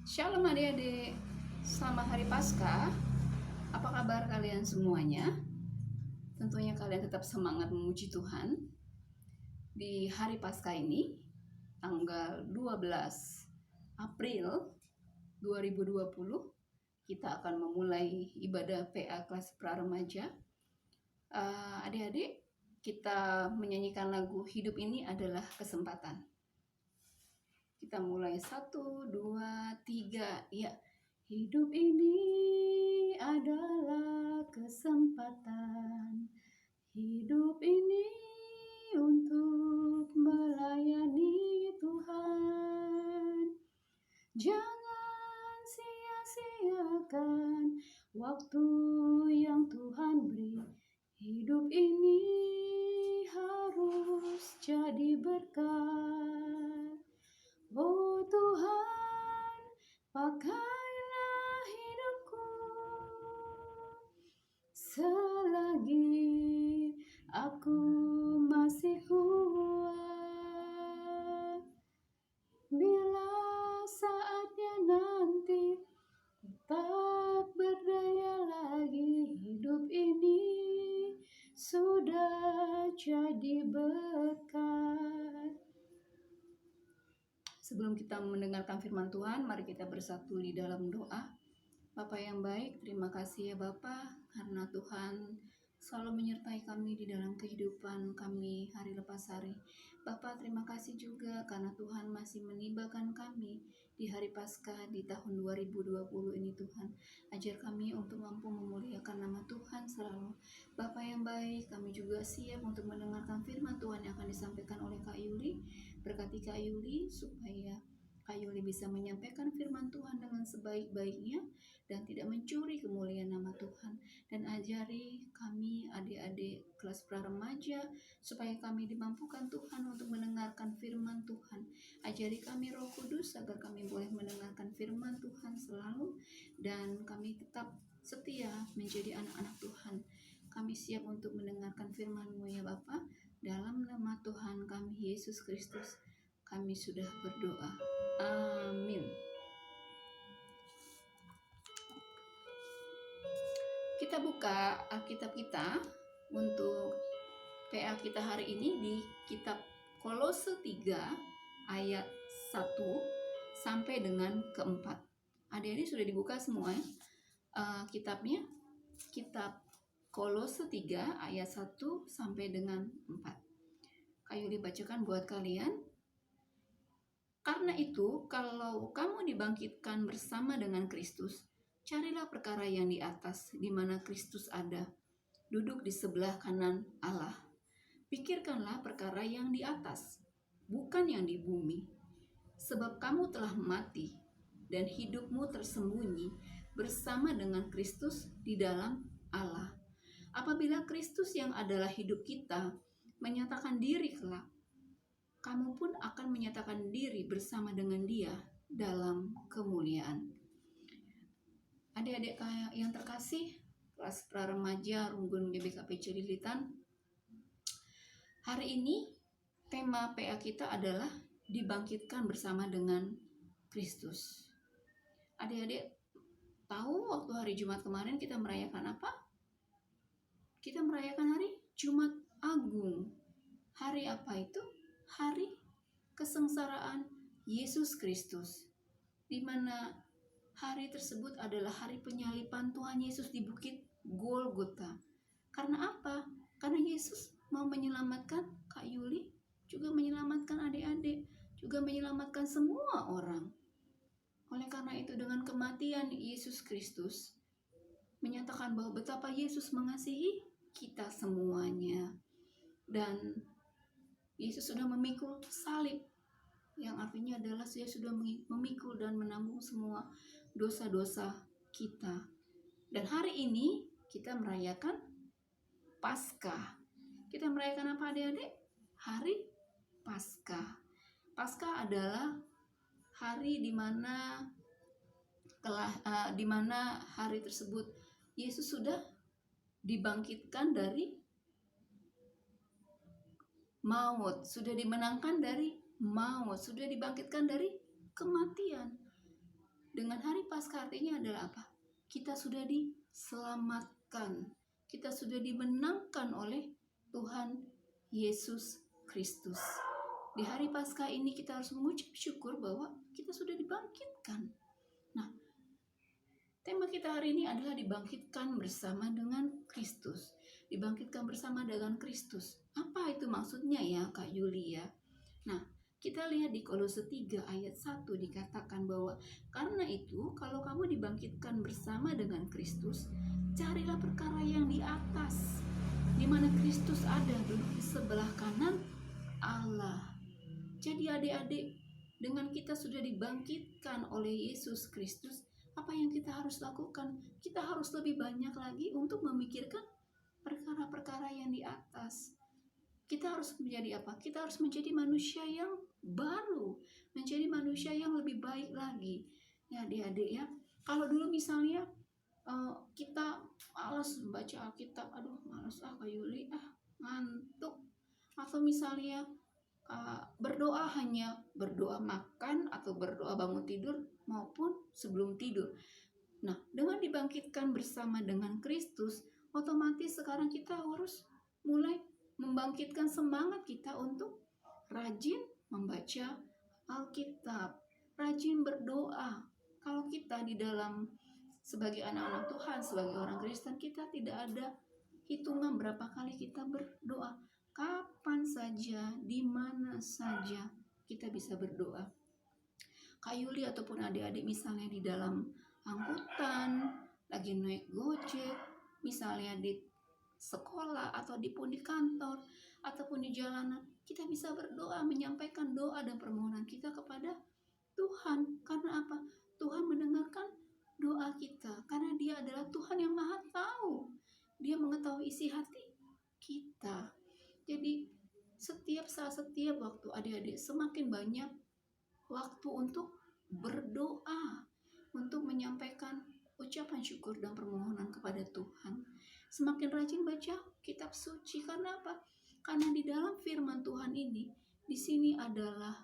Shalom adik-adik, selamat hari Paskah. Apa kabar kalian semuanya? Tentunya kalian tetap semangat memuji Tuhan. Di hari Paskah ini, tanggal 12 April 2020, kita akan memulai ibadah PA kelas pra-remaja. Adik-adik, kita menyanyikan lagu Hidup Ini Adalah Kesempatan. Kita mulai 1, 2, 3, ya. Hidup ini adalah kesempatan. Hidup ini untuk melayani Tuhan. Jangan sia-siakan waktu yang Tuhan beri. Hidup ini harus jadi berkat. Oh Tuhan, pakailah hidupku selagi aku masih kuat. Bila saatnya nanti tak berdaya lagi, hidup ini sudah jadi berkat. Sebelum kita mendengarkan firman Tuhan, mari kita bersatu di dalam doa. Bapa yang baik, terima kasih ya Bapa, karena Tuhan selalu menyertai kami di dalam kehidupan kami hari lepas hari. Bapa, terima kasih juga karena Tuhan masih menibakan kami di hari Paskah di tahun 2020 ini Tuhan. Ajar kami untuk mampu memuliakan nama Tuhan selalu. Bapa yang baik, kami juga siap untuk mendengarkan firman Tuhan yang akan disampaikan oleh Kak Yuli. Berkati Kak Yuli supaya Kak Yuli bisa menyampaikan firman Tuhan dengan sebaik-baiknya dan tidak mencuri kemuliaan nama Tuhan. Dan ajari kami adik-adik kelas pra-remaja supaya kami dimampukan Tuhan untuk mendengarkan firman Tuhan. Ajari kami Roh Kudus agar kami boleh mendengarkan firman Tuhan selalu dan kami tetap setia menjadi anak-anak Tuhan. Kami siap untuk mendengarkan firman-Mu ya Bapa. Dalam nama Tuhan kami Yesus Kristus kami sudah berdoa. Amin. Kita buka Alkitab kita untuk PA kita hari ini di kitab Kolose 3 ayat 1 sampai dengan ke-4. Adik-adik sudah dibuka semua ya? Kitabnya, kitab Kolose 3 ayat 1 sampai dengan 4. Kayu dibacakan buat kalian. Karena itu, kalau kamu dibangkitkan bersama dengan Kristus, carilah perkara yang di atas, di mana Kristus ada, duduk di sebelah kanan Allah. Pikirkanlah perkara yang di atas, bukan yang di bumi. Sebab kamu telah mati, dan hidupmu tersembunyi bersama dengan Kristus di dalam Allah. Apabila Kristus yang adalah hidup kita menyatakan diri kelak, kamu pun akan menyatakan diri bersama dengan Dia dalam kemuliaan. Adik-adik yang terkasih, kelas pra-remaja Runggun GBKP Cililitan, hari ini tema PA kita adalah dibangkitkan bersama dengan Kristus. Adik-adik tahu waktu hari Jumat kemarin kita merayakan apa? Kita merayakan hari Jumat Agung. Hari apa itu? Hari kesengsaraan Yesus Kristus, di mana hari tersebut adalah hari penyaliban Tuhan Yesus di Bukit Golgota. Karena apa? Karena Yesus mau menyelamatkan Kak Yuli, juga menyelamatkan adik-adik, juga menyelamatkan semua orang. Oleh karena itu, dengan kematian Yesus Kristus menyatakan bahwa betapa Yesus mengasihi kita semuanya. Dan Yesus sudah memikul salib, yang artinya adalah Dia sudah memikul dan menanggung semua dosa-dosa kita. Dan hari ini kita merayakan Paskah. Kita merayakan apa adik-adik? Hari Paskah. Paskah adalah hari di mana hari tersebut Yesus sudah dibangkitkan dari maut, sudah dimenangkan dari maut, sudah dibangkitkan dari kematian. Dengan hari Paskah artinya adalah apa? Kita sudah diselamatkan. Kita sudah dimenangkan oleh Tuhan Yesus Kristus. Di hari Paskah ini kita harus mengucap syukur bahwa kita sudah dibangkitkan. Nah, tema kita hari ini adalah dibangkitkan bersama dengan Kristus. Dibangkitkan bersama dengan Kristus. Apa itu maksudnya ya Kak Yuli ya? Nah, kita lihat di Kolose 3 ayat 1 dikatakan bahwa karena itu kalau kamu dibangkitkan bersama dengan Kristus, carilah perkara yang di atas, di mana Kristus ada duduk di sebelah kanan Allah. Jadi adik-adik, dengan kita sudah dibangkitkan oleh Yesus Kristus, apa yang kita harus lakukan? Kita harus lebih banyak lagi untuk memikirkan perkara-perkara yang di atas. Kita harus menjadi apa? Kita harus menjadi manusia yang baru, menjadi manusia yang lebih baik lagi. Ya adik-adik ya. Kalau dulu misalnya kita malas membaca Alkitab, aduh malas Kak Yuli, ngantuk. Atau misalnya berdoa hanya berdoa makan atau berdoa bangun tidur maupun sebelum tidur. Nah, dengan dibangkitkan bersama dengan Kristus, otomatis sekarang kita harus mulai membangkitkan semangat kita untuk rajin membaca Alkitab, rajin berdoa. Kalau kita di dalam sebagai anak-anak Tuhan, sebagai orang Kristen, kita tidak ada hitungan berapa kali kita berdoa. Kapan saja, di mana saja kita bisa berdoa. Kak Yuli ataupun adik-adik misalnya di dalam angkutan, lagi naik Gojek, misalnya di sekolah atau di kantor ataupun di jalanan, kita bisa berdoa, menyampaikan doa dan permohonan kita kepada Tuhan. Karena apa? Tuhan mendengarkan doa kita, karena Dia adalah Tuhan yang Maha Tahu. Dia mengetahui isi hati kita. Jadi setiap saat, setiap waktu adik-adik semakin banyak waktu untuk berdoa, untuk menyampaikan ucapan syukur dan permohonan kepada Tuhan. Semakin rajin baca kitab suci. Karena apa? Karena di dalam firman Tuhan ini, di sini adalah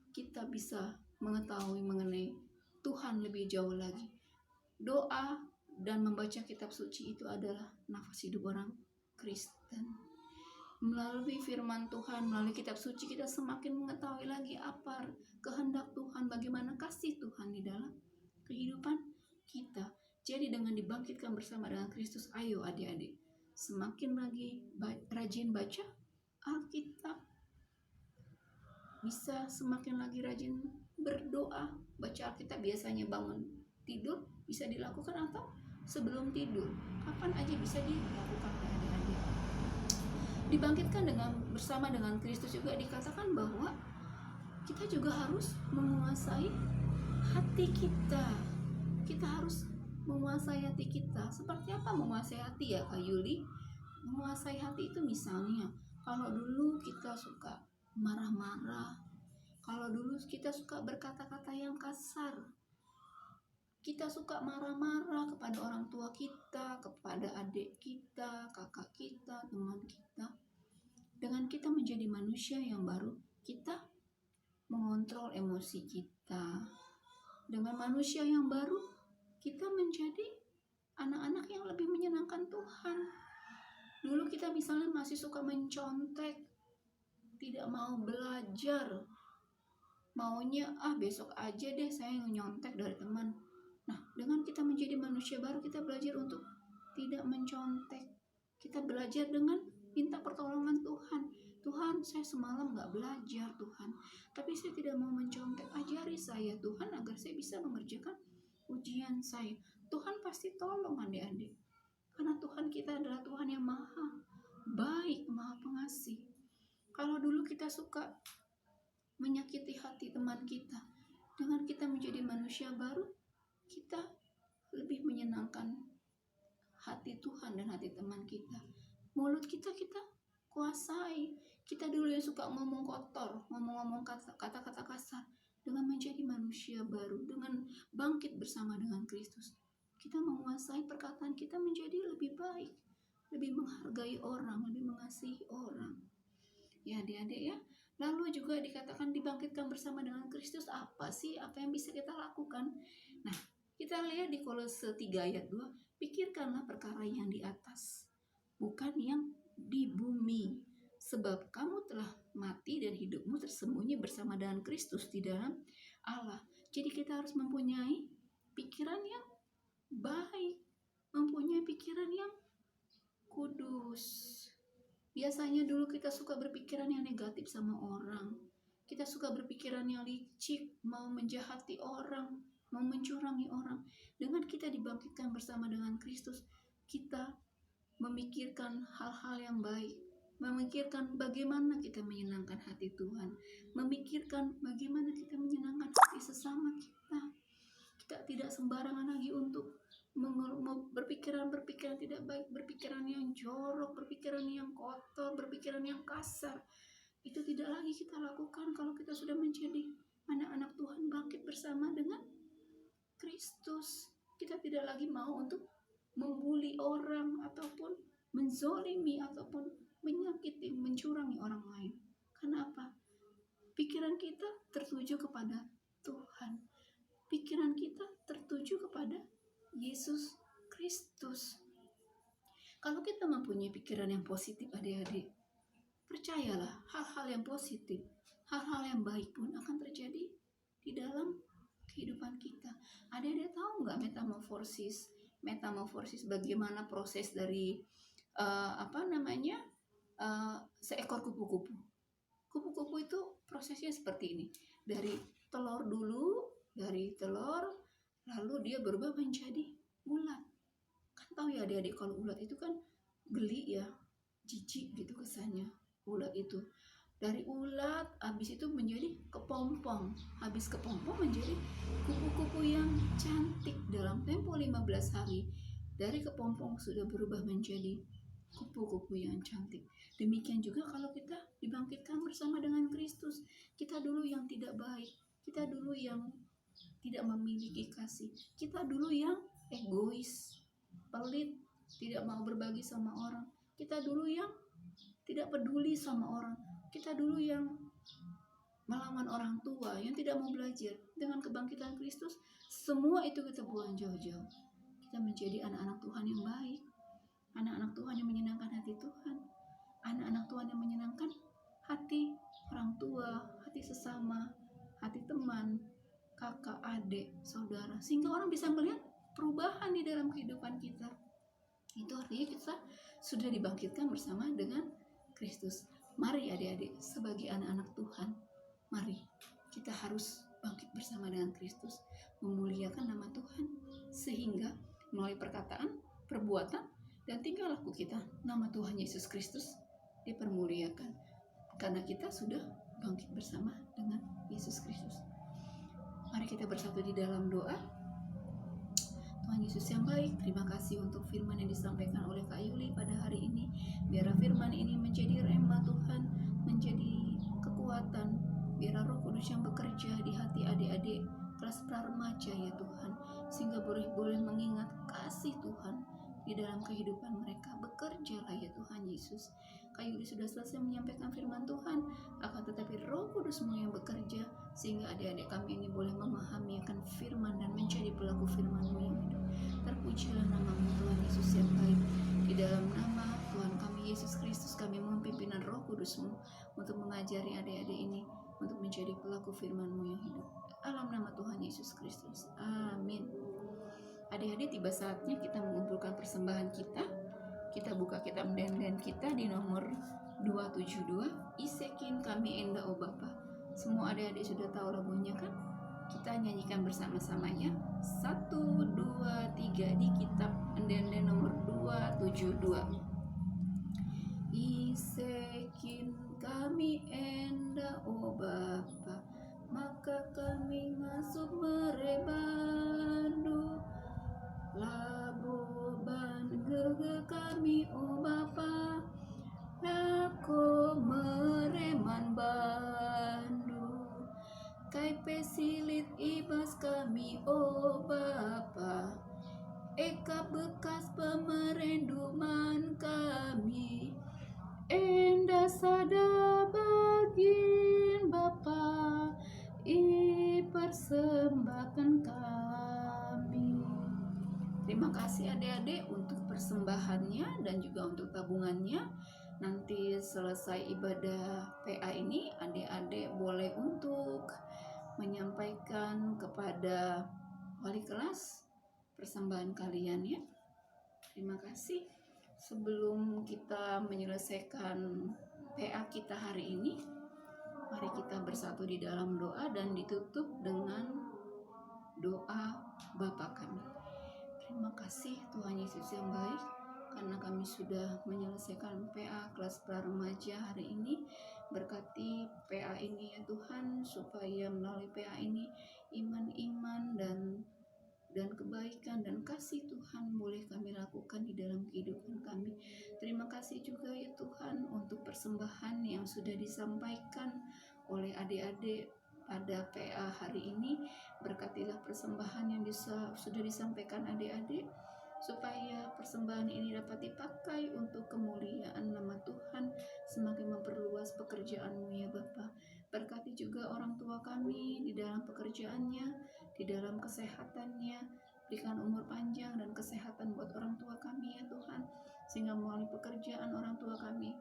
kita bisa mengetahui mengenai Tuhan lebih jauh lagi. Doa dan membaca kitab suci itu adalah nafas hidup orang Kristen. Melalui firman Tuhan, melalui kitab suci, kita semakin mengetahui lagi apa kehendak Tuhan, bagaimana kasih Tuhan di dalam kehidupan kita. Jadi dengan dibangkitkan bersama dengan Kristus, ayo adik-adik, semakin lagi rajin baca Alkitab, bisa semakin lagi rajin berdoa. Baca Alkitab biasanya bangun tidur bisa dilakukan atau sebelum tidur, kapan aja bisa dilakukan adik-adik. Dibangkitkan bersama dengan Kristus juga dikatakan bahwa kita juga harus menguasai hati kita. Kita harus menguasai hati kita. Seperti apa menguasai hati ya Kak Yuli? Menguasai hati itu misalnya, kalau dulu kita suka marah-marah, kalau dulu kita suka berkata-kata yang kasar, kita suka marah-marah kepada orang tua kita, kepada adik kita, kakak kita, teman kita. Dengan kita menjadi manusia yang baru, kita mengontrol emosi kita. Dengan manusia yang baru, kita menjadi anak-anak yang lebih menyenangkan Tuhan. Dulu kita misalnya masih suka mencontek, tidak mau belajar, maunya besok aja deh saya nyontek dari teman. Nah, dengan kita menjadi manusia baru, kita belajar untuk tidak mencontek. Kita belajar dengan minta pertolongan Tuhan. Tuhan, saya semalam gak belajar Tuhan, tapi saya tidak mau mencontek. Ajari saya Tuhan agar saya bisa mengerjakan ujian saya. Tuhan pasti tolong adik-adik. Karena Tuhan kita adalah Tuhan yang maha baik, maha pengasih. Kalau dulu kita suka menyakiti hati teman kita, dengan kita menjadi manusia baru, kita lebih menyenangkan hati Tuhan dan hati teman kita. Mulut kita kuasai. Kita dulu yang suka ngomong kotor, ngomong kata-kata kasar, dengan menjadi manusia baru, dengan bangkit bersama dengan Kristus, kita menguasai perkataan kita menjadi lebih baik, lebih menghargai orang, lebih mengasihi orang. Ya adik-adik ya, Lalu juga dikatakan dibangkitkan bersama dengan Kristus. Apa sih apa yang bisa kita lakukan? Nah, kita lihat di Kolose 3 ayat 2, pikirkanlah perkara yang di atas, bukan yang di bumi. Sebab kamu telah mati dan hidupmu tersembunyi bersama dengan Kristus di dalam Allah. Jadi kita harus mempunyai pikiran yang baik, mempunyai pikiran yang kudus. Biasanya dulu kita suka berpikiran yang negatif sama orang. Kita suka berpikiran yang licik, mau menjahati orang, mau mencurangi orang. Dengan kita dibangkitkan bersama dengan Kristus, kita memikirkan hal-hal yang baik, memikirkan bagaimana kita menyenangkan hati Tuhan, memikirkan bagaimana kita menyenangkan hati sesama kita. Kita tidak sembarangan lagi untuk berpikiran tidak baik, berpikiran yang jorok, berpikiran yang kotor, berpikiran yang kasar. Itu tidak lagi kita lakukan kalau kita sudah menjadi anak-anak Tuhan bangkit bersama dengan Kristus. Kita tidak lagi mau untuk membuli orang ataupun menzolimi ataupun menyakiti, mencurangi orang lain. Karena apa? Pikiran kita tertuju kepada Tuhan. Pikiran kita tertuju kepada Yesus Kristus. Kalau kita mempunyai pikiran yang positif, adik-adik, percayalah hal-hal yang positif, hal-hal yang baik pun akan terjadi di dalam kehidupan kita. Adik-adik tahu nggak metamorfosis? Metamorfosis bagaimana proses dari seekor kupu-kupu. Kupu-kupu itu prosesnya seperti ini. Dari telur dulu, lalu dia berubah menjadi ulat. Kan tahu ya adik-adik, kalau ulat itu kan geli ya, jijik gitu kesannya ulat itu. Dari ulat habis itu menjadi kepompong, habis kepompong menjadi kupu-kupu yang cantik. Dalam tempo 15 hari dari kepompong sudah berubah menjadi kupu-kupu yang cantik. Demikian juga kalau kita dibangkitkan bersama dengan Kristus. Kita dulu yang tidak baik, kita dulu yang tidak memiliki kasih, kita dulu yang egois, pelit, tidak mau berbagi sama orang, kita dulu yang tidak peduli sama orang, kita dulu yang melawan orang tua, yang tidak mau belajar. Dengan kebangkitan Kristus, semua itu kita buang jauh-jauh. Kita menjadi anak-anak Tuhan yang baik, anak-anak Tuhan yang menyenangkan hati Tuhan, anak-anak Tuhan yang menyenangkan hati orang tua, hati sesama, hati teman, kakak, adik, saudara, sehingga orang bisa melihat perubahan di dalam kehidupan kita. Itu artinya kita sudah dibangkitkan bersama dengan Kristus. Mari adik-adik, sebagai anak-anak Tuhan, mari kita harus bangkit bersama dengan Kristus, memuliakan nama Tuhan, sehingga melalui perkataan, perbuatan, dan tingkah laku kita, nama Tuhan Yesus Kristus dipermuliakan, karena kita sudah bangkit bersama dengan Yesus Kristus. Mari kita bersatu di dalam doa. Tuhan Yesus yang baik, terima kasih untuk firman yang disampaikan oleh Kak Yuli pada hari ini. Biar firman ini menjadi rema Tuhan, menjadi kekuatan. Biar Roh Kudus yang bekerja di hati adik-adik kelas praremaja ya Tuhan, sehingga boleh mengingat kasih Tuhan di dalam kehidupan mereka. Bekerjalah ya Tuhan Yesus. Kak Yuli sudah selesai menyampaikan firman Tuhan, akan tetapi Roh Kudus-Mu yang bekerja, sehingga adik-adik kami ini boleh memahami akan firman dan menjadi pelaku firman-Mu yang hidup. Terpujilah nama-Mu Tuhan Yesus yang baik. Di dalam nama Tuhan kami Yesus Kristus, kami mohon pimpinan Roh Kudus-Mu untuk mengajari adik-adik ini untuk menjadi pelaku firman-Mu yang hidup. Dalam nama Tuhan Yesus Kristus. Amin. Adik-adik, tiba saatnya kita mengumpulkan persembahan kita. Kita buka kitab den-den kita di nomor 272, Isekin kami enda o Bapa. Semua adik-adik sudah tahu lagunya kan? Kita nyanyikan bersama-samanya. 1, 2, 3 di kitab den-den nomor 272. Isekin kami enda o Bapa, maka kami masuk merebandu. Laboban gege kami o Bapa, lako mereman bandu. Kai pesilit ibas kami o Bapa, eka bekas pemerenduman kami, enda sada bagi doakan kami. Terima kasih adik-adik untuk persembahannya dan juga untuk tabungannya. Nanti selesai ibadah PA ini, adik-adik boleh untuk menyampaikan kepada wali kelas persembahan kalian ya. Terima kasih. Sebelum kita menyelesaikan PA kita hari ini, mari kita bersatu di dalam doa dan ditutup dengan doa Bapa kami. Terima kasih Tuhan Yesus yang baik, karena kami sudah menyelesaikan PA kelas pra-remaja hari ini. Berkati PA ini ya Tuhan, supaya melalui PA ini iman-iman dan kebaikan dan kasih Tuhan boleh kami lakukan di dalam kehidupan kami. Terima kasih juga ya Tuhan untuk persembahan yang sudah disampaikan oleh adik-adik pada PA hari ini. Berkatilah persembahan yang sudah disampaikan adik-adik, supaya persembahan ini dapat dipakai untuk kemuliaan nama Tuhan, semakin memperluas pekerjaan-Mu ya Bapa. Berkati juga orang tua kami di dalam pekerjaannya, di dalam kesehatannya. Berikan umur panjang dan kesehatan buat orang tua kami ya Tuhan, sehingga melalui pekerjaan orang tua kami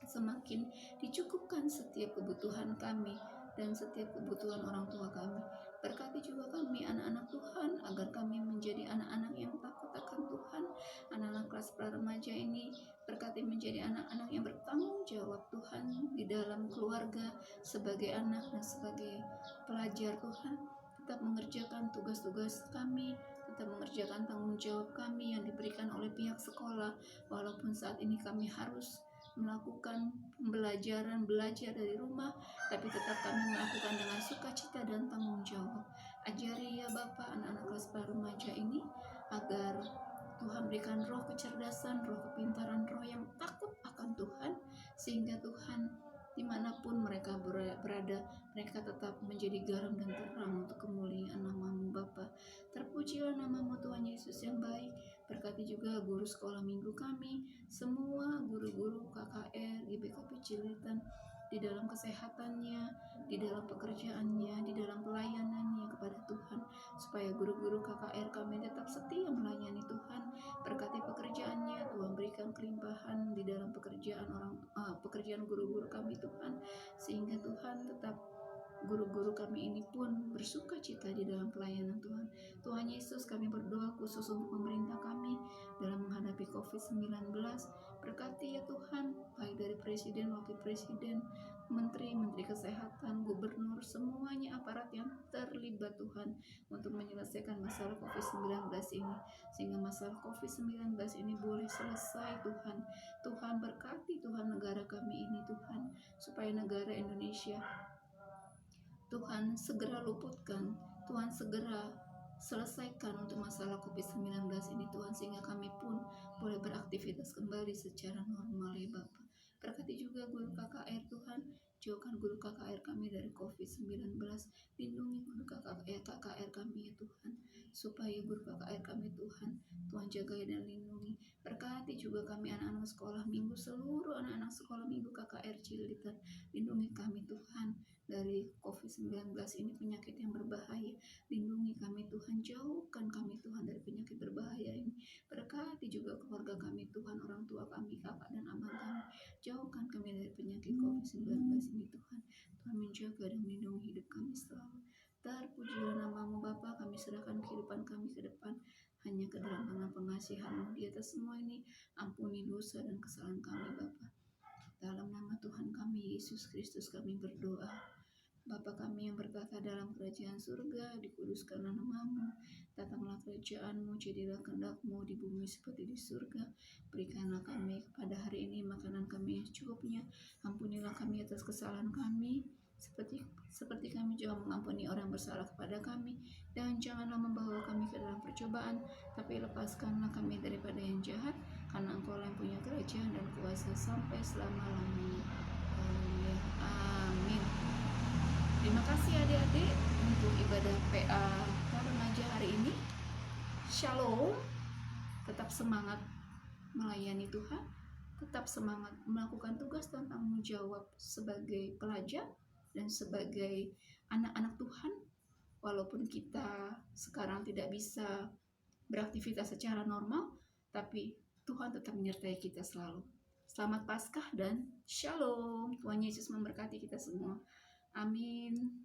semakin dicukupkan setiap kebutuhan kami dan setiap kebutuhan orang tua kami. Berkati juga kami anak-anak Tuhan, agar kami menjadi anak-anak yang takut akan Tuhan. Anak-anak kelas pra-remaja ini berkati menjadi anak-anak yang bertanggung jawab Tuhan di dalam keluarga, sebagai anak dan sebagai pelajar Tuhan. Tetap mengerjakan tugas-tugas kami, tetap mengerjakan tanggung jawab kami yang diberikan oleh pihak sekolah, walaupun saat ini kami harus melakukan pembelajaran, belajar dari rumah, tapi tetap kami melakukan dengan sukacita dan tanggung jawab. Ajari ya Bapak anak-anak kelas pra-remaja ini, agar Tuhan berikan roh kecerdasan, roh kepintaran, roh yang takut akan Tuhan, sehingga Tuhan dimanapun mereka berada, mereka tetap menjadi garam dan terang untuk kemuliaan nama-Mu Bapa. Terpujilah nama-Mu Tuhan Yesus yang baik. Berkati juga guru sekolah minggu kami, semua guru-guru KKR, GBKP Cililitan, di dalam kesehatannya, di dalam pekerjaannya, di dalam pelayanannya kepada Tuhan, supaya guru-guru KKR kami tetap setia melayani Tuhan. Berkati pekerjaannya, Tuhan berikan kelimpahan di dalam pekerjaan guru-guru kami Tuhan, sehingga Tuhan tetap guru-guru kami ini pun bersuka cita di dalam pelayanan Tuhan. Tuhan Yesus, kami berdoa khusus untuk pemerintah kami dalam menghadapi COVID-19. Berkati ya Tuhan, baik dari Presiden, Wakil Presiden, Menteri Kesehatan, Gubernur, semuanya aparat yang terlibat Tuhan, untuk menyelesaikan masalah COVID-19 ini, sehingga masalah COVID-19 ini boleh selesai Tuhan. Tuhan berkati Tuhan negara kami ini Tuhan, supaya negara Indonesia Tuhan segera luputkan, Tuhan segera selesaikan untuk masalah COVID-19 ini Tuhan, sehingga kami pun boleh beraktivitas kembali secara normal ya Bapak. Berkati juga guru KKR Tuhan, jauhkan guru KKR kami dari COVID-19, lindungi guru KKR kami ya Tuhan, supaya guru KKR kami Tuhan jaga dan lindungi. Berkati juga kami anak-anak sekolah minggu, seluruh anak-anak sekolah minggu KKR Cililitan, lindungi kami Tuhan dari COVID-19 ini, penyakit yang berbahaya. Lindungi kami Tuhan, jauhkan kami Tuhan dari penyakit berbahaya ini. Berkati juga keluarga kami Tuhan, orang tua kami, kakak dan abang kami, jauhkan kami dari penyakit COVID-19 ini Tuhan. Tuhan menjaga dan melindungi hidup kami selalu. Terpujilah nama-Mu Bapa, kami serahkan kehidupan kami ke depan hanya ke dalam tangan pengasihan-Mu. Di atas semua ini, ampuni dosa dan kesalahan kami Bapa. Dalam nama Tuhan kami Yesus Kristus kami berdoa. Bapa kami yang berkata dalam kerajaan surga, dikuduskanlah nama-Mu, datanglah kerajaan-Mu, jadilah kehendak-Mu di bumi seperti di surga. Berikanlah kami pada hari ini makanan kami yang secukupnya. Ampunilah kami atas kesalahan kami, seperti kami juga mengampuni orang bersalah kepada kami, dan janganlah membawa kami ke dalam percobaan, tapi lepaskanlah kami daripada yang jahat, karena Engkau yang punya kerajaan dan kuasa sampai selama-lamanya. Haleluya. Amin. Terima kasih adik-adik untuk ibadah PA remaja hari ini. Shalom. Tetap semangat melayani Tuhan, tetap semangat melakukan tugas dan tanggung jawab sebagai pelajar dan sebagai anak-anak Tuhan. walaupun kita sekarang tidak bisa beraktivitas secara normal, tapi Tuhan tetap menyertai kita selalu. Selamat Paskah dan Shalom. Tuhan Yesus memberkati kita semua. Amin.